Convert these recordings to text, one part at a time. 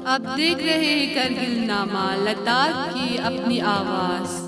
अब देख रहे हैं करगिल नामा लद्दाख की अपनी आवाज़।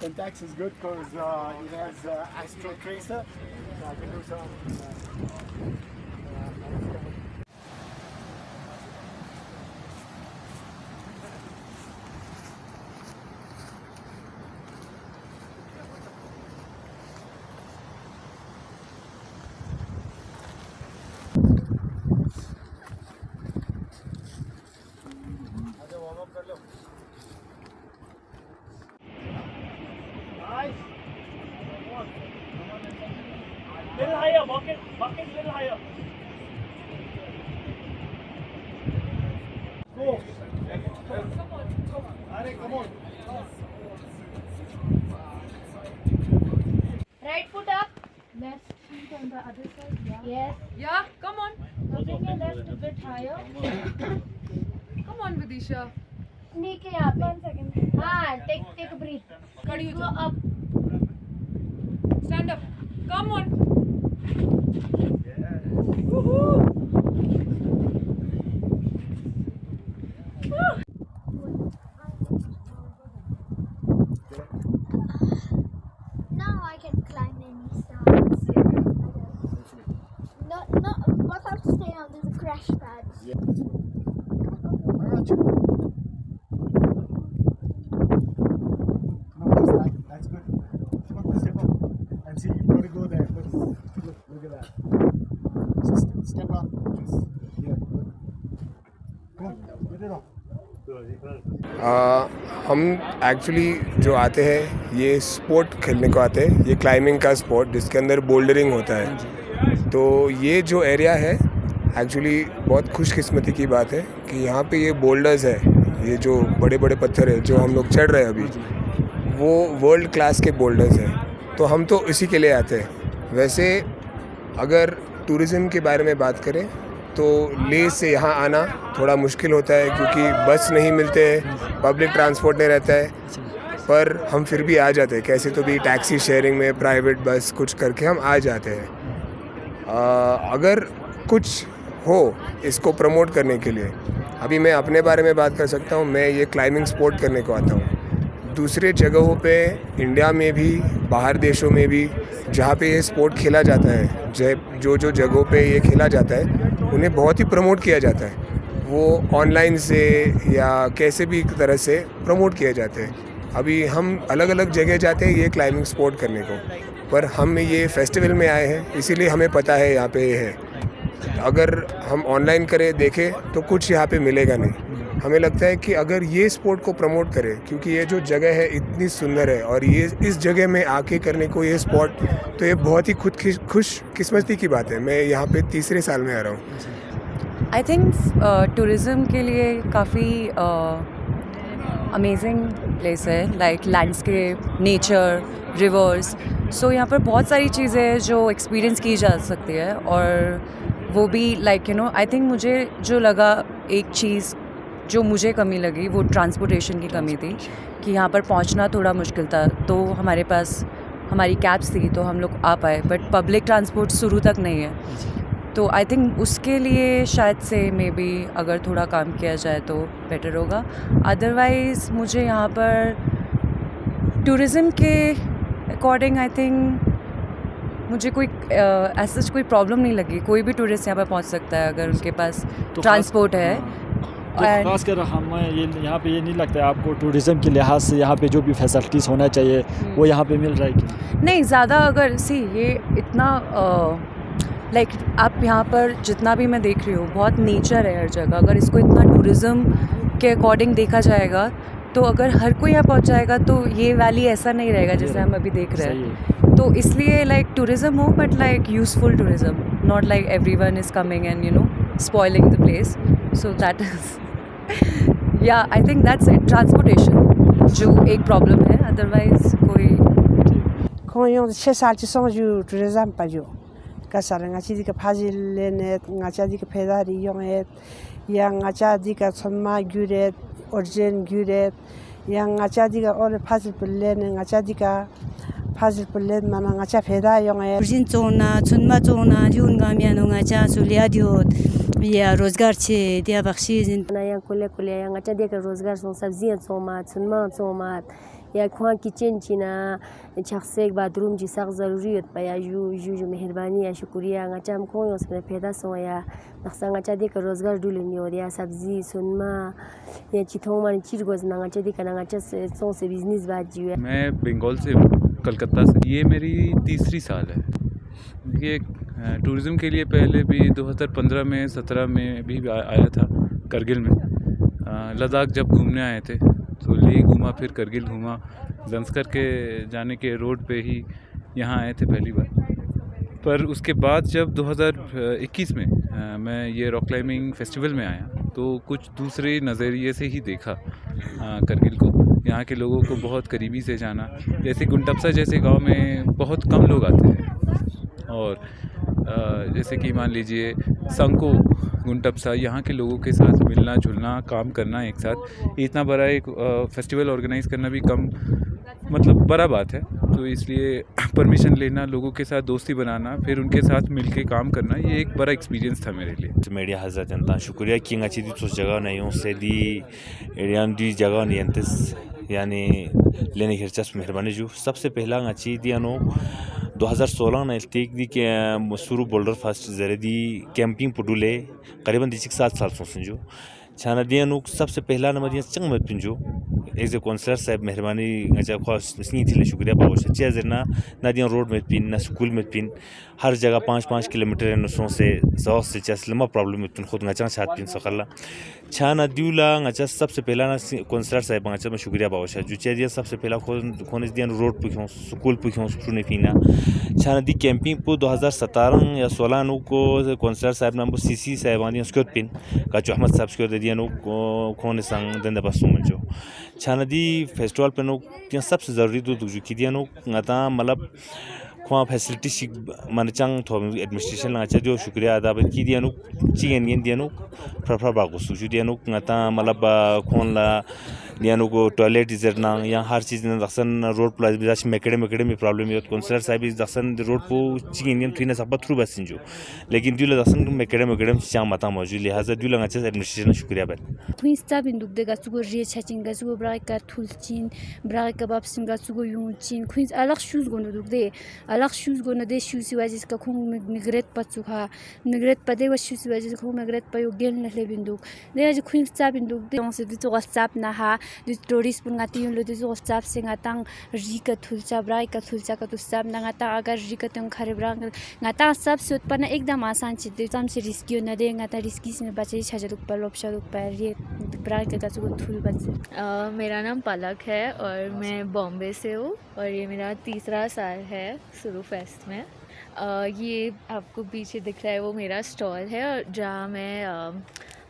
Pentax is good because it has Astro Tracer, so I can do some. Little higher, bucket little higher. Go. Come on. Right foot up. Left feet on the other side. Yes. Yeah, come on. Moving your left a bit higher. Come on, Vidisha. Sneak है यहाँ पे. 1 second. हाँ, take a breath. खड़ी हो Go जाओ. up. Stand up. Come on. Now I can climb any stars. No, but I have to stay on these crash pads. That's good. Step up. And see, you've got to go there. Look at that. Just step up. Just, yeah, look. Come on, get it off. हम actually जो आते हैं ये sport खेलने को आते हैं, ये क्लाइंबिंग का स्पोर्ट जिसके अंदर बोल्डरिंग होता है। तो ये जो एरिया है एक्चुअली बहुत खुशकिस्मती की बात है कि यहाँ पे ये बोल्डर्स है, ये जो बड़े बड़े पत्थर है जो हम लोग चढ़ रहे हैं अभी, वो वर्ल्ड क्लास के बोल्डर्स हैं। तो हम तो इसी के लिए आते हैं। वैसे अगर टूरिज़्म के बारे में बात करें तो लेह से यहाँ आना थोड़ा मुश्किल होता है क्योंकि बस नहीं मिलते हैं, पब्लिक ट्रांसपोर्ट नहीं रहता है, पर हम फिर भी आ जाते हैं कैसे तो भी टैक्सी शेयरिंग में, प्राइवेट बस कुछ करके हम आ जाते हैं। अगर कुछ हो इसको प्रमोट करने के लिए, अभी मैं अपने बारे में बात कर सकता हूँ। मैं ये क्लाइंबिंग स्पोर्ट करने को आता हूँ। दूसरे जगहों पे इंडिया में भी, बाहर देशों में भी जहाँ पे ये स्पोर्ट खेला जाता है, जो जगहों पे ये खेला जाता है उन्हें बहुत ही प्रमोट किया जाता है। वो ऑनलाइन से या कैसे भी तरह से प्रमोट किए जाते हैं। अभी हम अलग अलग जगह जाते हैं ये क्लाइंबिंग स्पोर्ट करने को, पर हम ये फेस्टिवल में आए हैं इसीलिए हमें पता है यहाँ पे ये है। अगर हम ऑनलाइन करें देखें तो कुछ यहाँ पे मिलेगा नहीं। हमें लगता है कि अगर ये स्पोर्ट को प्रमोट करें, क्योंकि ये जो जगह है इतनी सुंदर है और ये इस जगह में आके करने को ये स्पोर्ट, तो ये बहुत ही खुशकिस्मती की बात है। मैं यहाँ पे तीसरे साल में आ रहा हूँ। आई थिंक टूरिज़्म के लिए काफ़ी अमेजिंग प्लेस है, लाइक लैंडस्केप, नेचर, रिवर्स। सो यहाँ पर बहुत सारी चीज़ें हैं जो एक्सपीरियंस की जा सकती है, और वो भी लाइक आई थिंक मुझे जो लगा, एक चीज़ जो मुझे कमी लगी वो ट्रांसपोर्टेशन की कमी थी कि यहाँ पर पहुँचना थोड़ा मुश्किल था। तो हमारे पास हमारी कैब्स थी तो हम लोग आ पाए, बट पब्लिक ट्रांसपोर्ट शुरू तक नहीं है। तो आई थिंक उसके लिए शायद से मे बी अगर थोड़ा काम किया जाए तो बेटर होगा। अदरवाइज़ मुझे यहाँ पर टूरिज़्म के अकॉर्डिंग आई थिंक मुझे कोई ऐसा कोई प्रॉब्लम नहीं लगी। कोई भी टूरिस्ट यहाँ पर पहुँच सकता है अगर उनके पास ट्रांसपोर्ट है। तो खासकर हमें ये यहाँ पे ये नहीं लगता है आपको टूरिज़्म के लिहाज से यहाँ पे जो भी फैसिलिटीज़ होना चाहिए वो यहाँ पे मिल रहा है कि नहीं? ज़्यादा अगर ये इतना लाइक आप यहाँ पर जितना भी मैं देख रही हूँ बहुत नेचर है हर जगह। अगर इसको इतना टूरिज़्म के अकॉर्डिंग देखा जाएगा तो अगर हर कोई यहाँ पहुँच जाएगा तो ये वैली ऐसा नहीं रहेगा जैसे हम अभी देख रहे हैं। तो इसलिए लाइक टूरिज़्म हो but like useful tourism, not like everyone is coming and you know spoiling the place. So that is yeah I think that's it. Transportation जो एक प्रॉब्लम है, अदरवाइज कोई Kung siya sa song ju tourism pa ju. Kasar nga chi di ka phajil lenet nga cha di ka phedari yong et yang nga cha di ka sonma gyuret orjen gyuret yang nga cha di ka ol phajil pulen nga cha di ka phajil pulen mana nga cha pheda yong et orjen zona sonma zona yun ga mya no nga cha sulia diot या रोजगार छे दिया बख्शी नया कुले कुले या अच्छा देकर रोजगार सो सब्जियां सोमात सुनमा सोमात या खुआ किचन चिना शख्स एक बाथरूम जी सख्त ज़रूरी होता है यू मेहरबानी या शुक्रिया अच्छा हम कोई उसमें पैदा सो या नक्शा अच्छा देकर रोजगार ढूंढने और या सब्जी सुनमा या चिथों मान चीज़ गोज़ ना अच्छा देकर ना अच्छा सो से बिजनेस बात जी है। मैं बंगाल से कलकत्ता से, ये मेरी तीसरी साल है। ये टूरिज़्म के लिए पहले भी 2015 में 17 में भी आया था करगिल में। लद्दाख जब घूमने आए थे तो लेह घूमा, फिर करगिल घूमा। लंसकर के जाने के रोड पे ही यहाँ आए थे पहली बार। पर उसके बाद जब 2021 में मैं ये रॉक क्लाइंबिंग फेस्टिवल में आया तो कुछ दूसरे नज़रिए से ही देखा करगिल को। यहाँ के लोगों को बहुत करीबी से जाना। जैसे गुंटप्सा जैसे गांव में बहुत कम लोग आते हैं और जैसे कि मान लीजिए संको गुंटप्सा, यहाँ के लोगों के साथ मिलना जुलना, काम करना एक साथ, इतना बड़ा एक फेस्टिवल ऑर्गेनाइज़ करना भी कम मतलब बड़ा बात है। तो इसलिए परमिशन लेना, लोगों के साथ दोस्ती बनाना, फिर उनके साथ मिलके काम करना, ये एक बड़ा एक्सपीरियंस था मेरे लिए। मीडिया हज़रत जनता शुक्रिया कि अच्छी दी तो जगह नहीं हूँ से दी एरियान दी जगह नहीं अंतिस यानी लेने की दिलचस्प मेहरबानी जो सबसे पहला अच्छी दी अनो 2016 नज़दीक दी के मसूरू बोल्डर फास्ट जरे दी कैंपिंग पुडुले करीबन 7 साल सोचो छाना दिया नुक सबसे पहला नंबर दिया चंग मत पिंजो एज ए काउंसलर साहब मेहरबानी अच्छा खास नहीं थी शुक्रिया पावश अच्छे जरना ना दिया रोड में पिन ना स्कूल में पिन हर जगह 5-5 किलोमीटर नसों से 100 से 40 लम्बा प्रॉब्लम में तुम खुद नचा छात पिन सकला छाना दिउला अच्छा सबसे पहला ना काउंसलर साहब अच्छा मैं शुक्रिया पावश जो चे दिया सबसे पहला खोने दिया रोड पुखों स्कूल पुखों स्कूल ने पीना छाना दी कैंपिंग पो 2017 या 16 नु को काउंसलर साहब नाम सीसी साहब आनी स्क्योर पिन का जो अहमद साहब स्क्योर दिया नु खोने संग दंदा बसों में जो छाना दी फेस्टिवल पे नु सबसे ज़रूरी तो जो की दिया नु ngata मतलब खुआ फैसिलिटी शिक मन चंग थो एडमिनिस्ट्रेशन अच्छा जो शुक्रिया अदा की दिया नु चिगन गेन दिया नु फरफर बागो सुजु दिया नु ngata मतलब खोन ला दिया नु को टॉयलेट इजरना या हर चीज़ ने दक्षन रोड प्लाज बिजाश मेकड़े में प्रॉब्लम है काउंसलर साहब इस दक्षन रोड को चिगन गेन थ्री ने सब थ्रू बस जो लेकिन दिला दक्षन मेकड़े चांग माता मौजूद लिहाजा दिला अच्छा एडमिनिस्ट्रेशन शुक्रिया बन थुई स्टाफ इन दुख देगा सुगो रे छचिन गा सुगो ब्राई का थुलचिन ब्राई का बाप सिंगा सुगो यूचिन खुई अलग शूज गोनो दुख दे अलग शूज गोनो दे शूज वाजिस का खुंग मिग्रेट पचुखा मिग्रेट पदे व शूज वाजिस खुंग मिग्रेट पयो गेल नले बिंदु दे आज खुई स्टाफ इन दुख दे से तो स्टाफ ना हा दि टूरिस्ट पुंगा ति लो दि जो स्टाफ से ngaतांग री का थुलचा ब्राई का थुलचा का तो स्टाफ ना ngata अगर री का तंग खरे ब्रा ngata सब से उत्पन्न एकदम आसान से तम से रिस्की न दे ngata रिस्की से बचे छजा दुख पर लोपशा दुख पर ये ब्राई का तो थुल बन से। मेरा नाम पलक है और मैं बॉम्बे से हूँ और ये मेरा तीसरा साल है सुरू फेस्ट में। ये आपको पीछे दिख रहा है वो मेरा स्टॉल है और जहाँ मैं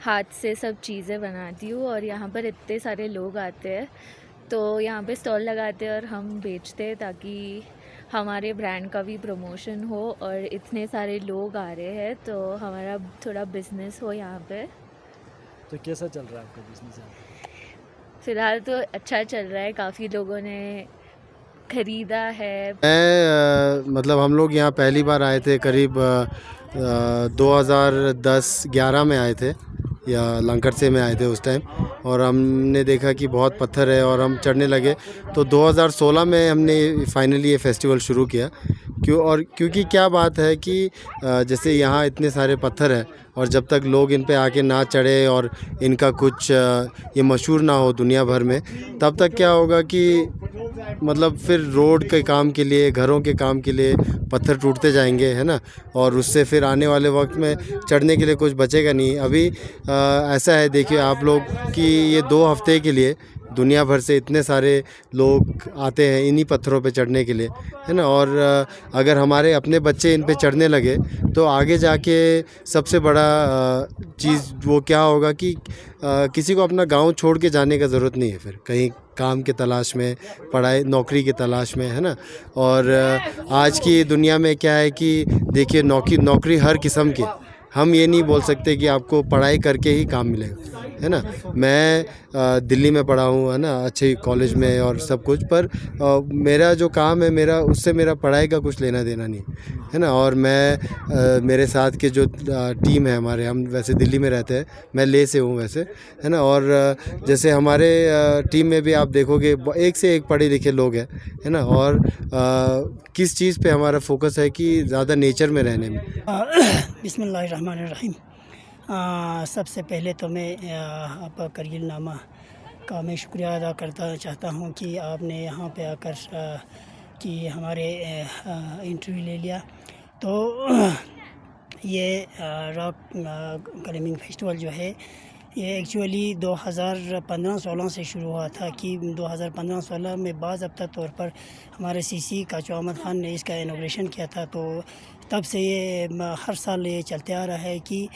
हाथ से सब चीज़ें बनाती हूँ और यहाँ पर इतने सारे लोग आते हैं तो यहाँ पे स्टॉल लगाते हैं और हम बेचते हैं ताकि हमारे ब्रांड का भी प्रमोशन हो और इतने सारे लोग आ रहे हैं तो हमारा थोड़ा बिजनेस हो यहाँ पे। तो कैसा चल रहा है आपका बिजनेस? फ़िलहाल तो अच्छा चल रहा है, काफ़ी लोगों ने ख़रीदा है। मतलब हम लोग यहाँ पहली बार आए थे करीब 2010-11 में आए थे या लांकरसे में आए थे उस टाइम, और हमने देखा कि बहुत पत्थर है और हम चढ़ने लगे। तो 2016 में हमने फाइनली ये फेस्टिवल शुरू किया। क्योंकि क्या बात है कि जैसे यहाँ इतने सारे पत्थर है और जब तक लोग इन पे आके ना चढ़े और इनका कुछ ये मशहूर ना हो दुनिया भर में, तब तक क्या होगा कि मतलब फिर रोड के काम के लिए, घरों के काम के लिए पत्थर टूटते जाएंगे, है ना, और उससे फिर आने वाले वक्त में चढ़ने के लिए कुछ बचेगा नहीं। अभी ऐसा है, देखिए आप लोग कि ये 2 हफ्ते के लिए दुनिया भर से इतने सारे लोग आते हैं इन्हीं पत्थरों पे चढ़ने के लिए, है ना। और अगर हमारे अपने बच्चे इन पे चढ़ने लगे तो आगे जाके सबसे बड़ा चीज़ वो क्या होगा कि किसी को अपना गांव छोड़ के जाने का ज़रूरत नहीं है फिर कहीं काम के तलाश में, पढ़ाई नौकरी की तलाश में, है ना। और आज की दुनिया में क्या है कि देखिए नौकरी हर किस्म की, हम ये नहीं बोल सकते कि आपको पढ़ाई करके ही काम मिलेगा, है ना। मैं दिल्ली में पढ़ा हूँ, है ना, अच्छे कॉलेज में और सब कुछ, पर मेरा जो काम है उससे मेरा पढ़ाई का कुछ लेना देना नहीं, है ना। और मैं मेरे साथ के जो टीम है हमारे, हम वैसे दिल्ली में रहते हैं, मैं ले से हूँ वैसे, है ना। और जैसे हमारे टीम में भी आप देखोगे एक से एक पढ़े लिखे लोग हैं, है ना। और किस चीज़ पे हमारा फोकस है कि ज़्यादा नेचर में रहने में। बिस्मिल्लाहिर्रहमानिर्रहीम। सबसे पहले तो मैं आप करगिल नामा का मैं शुक्रिया अदा करता चाहता हूँ कि आपने यहाँ पे आकर कि हमारे इंटरव्यू ले लिया। तो ये रॉक क्लाइंबिंग फेस्टिवल जो है ये एक्चुअली 2015-16 से शुरू हुआ था कि 2015-16 में बाज़ाब्ता तौर पर हमारे सीसी काचो अहमद ख़ान ने इसका इनॉग्रेशन किया था। तो तब से ये हर साल ये चलते आ रहा है कि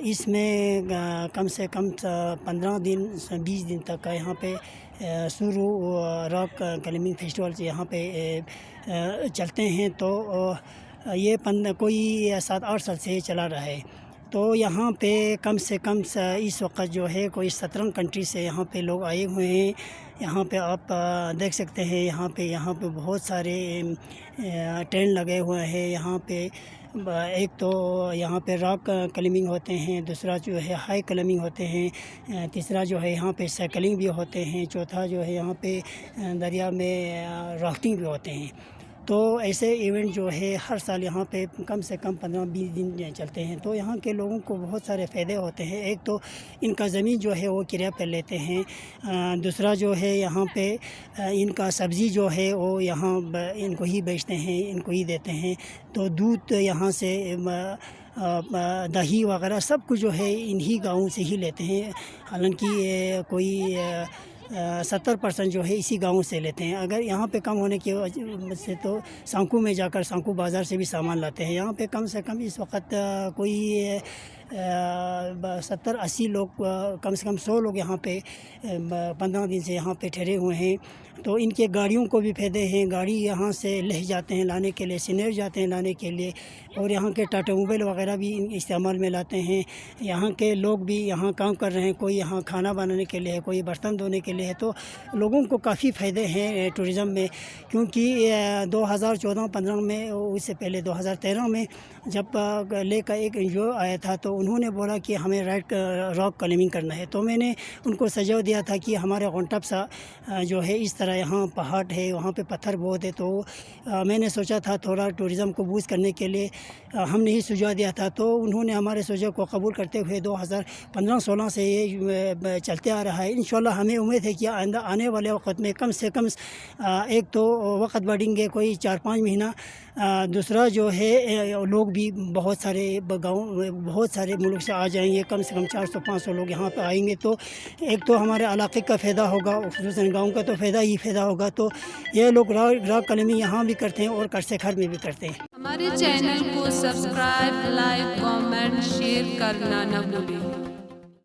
इसमें कम से कम 15 दिन 20 दिन तक यहाँ पे शुरू रॉक क्लाइंबिंग फेस्टिवल यहाँ पे चलते हैं। तो ये कोई 7-8 साल से चला रहा है। तो यहाँ पे कम से कम इस वक्त जो है कोई 17 कंट्री से यहाँ पे लोग आए हुए हैं। यहाँ पे आप देख सकते हैं, यहाँ पे बहुत सारे टेंट लगे हुए हैं। यहाँ पे एक तो यहाँ पे रॉक क्लाइंबिंग होते हैं, दूसरा जो है हाई क्लाइंबिंग होते हैं, तीसरा जो है यहाँ पे साइकिलिंग भी होते हैं, चौथा जो है यहाँ पे दरिया में राफ्टिंग भी होते हैं। तो ऐसे इवेंट जो है हर साल यहाँ पे कम से कम 15-20 दिन चलते हैं। तो यहाँ के लोगों को बहुत सारे फ़ायदे होते हैं। एक तो इनका ज़मीन जो है वो किराए पर लेते हैं, दूसरा जो है यहाँ पे इनका सब्ज़ी जो है वो यहाँ इनको ही बेचते हैं, इनको ही देते हैं। तो दूध यहाँ से दही वगैरह सब कुछ जो है इन्हीं गाँव से ही लेते हैं। हालांकि कोई 70% जो है इसी गांव से लेते हैं। अगर यहाँ पे कम होने की वजह से तो सांकू में जाकर सांकू बाज़ार से भी सामान लाते हैं। यहाँ पे कम से कम इस वक्त कोई 70-80 लोग, कम से कम 100 लोग यहाँ पे 15 दिन से यहाँ पे ठहरे हुए हैं। तो इनके गाड़ियों को भी फ़ायदे हैं, गाड़ी यहाँ से ले जाते हैं लाने के लिए, सिनेर जाते हैं लाने के लिए, और यहाँ के टाटा मोबाइल वगैरह भी इस्तेमाल में लाते हैं। यहाँ के लोग भी यहाँ काम कर रहे हैं, कोई यहाँ खाना बनाने के लिए है, कोई बर्तन धोने के लिए है। तो लोगों को काफ़ी फ़ायदे हैं टूरिज़म में। क्योंकि 2014-15 में, उससे पहले 2013 में जब ले का एक एनजीओ आया था तो उन्होंने बोला कि हमें रॉक क्लाइंबिंग करना है। तो मैंने उनको सुझाव दिया था कि हमारे ऑनटॉप सा जो है इस तरह यहाँ पहाड़ है, वहाँ पे पत्थर बहुत है। तो मैंने सोचा था थोड़ा टूरिज़म को बूस्ट करने के लिए हमने ही सुझाव दिया था। तो उन्होंने हमारे सुझाव को कबूल करते हुए 2015-16 से ये चलते आ रहा है। इंशाल्लाह हमें उम्मीद है कि आने वाले वक्त में कम से कम एक तो वक्त बढ़ेंगे कोई 4-5 महीना, दूसरा जो है लोग भी बहुत सारे गाँव, बहुत सारे मुल्क से आ जाएंगे, कम से कम 400-500 लोग यहाँ पे आएंगे। तो एक तो हमारे इलाके का फ़ायदा होगा, खुसूसन गाँव का तो फ़ायदा ही फ़ायदा होगा। तो ये लोग रॉक क्लाइंबिंग यहाँ भी करते हैं और करसेखर में भी करते हैं। हमारे चैनल को सब्सक्राइब, लाइक, कमेंट, शेयर करना न भूलें।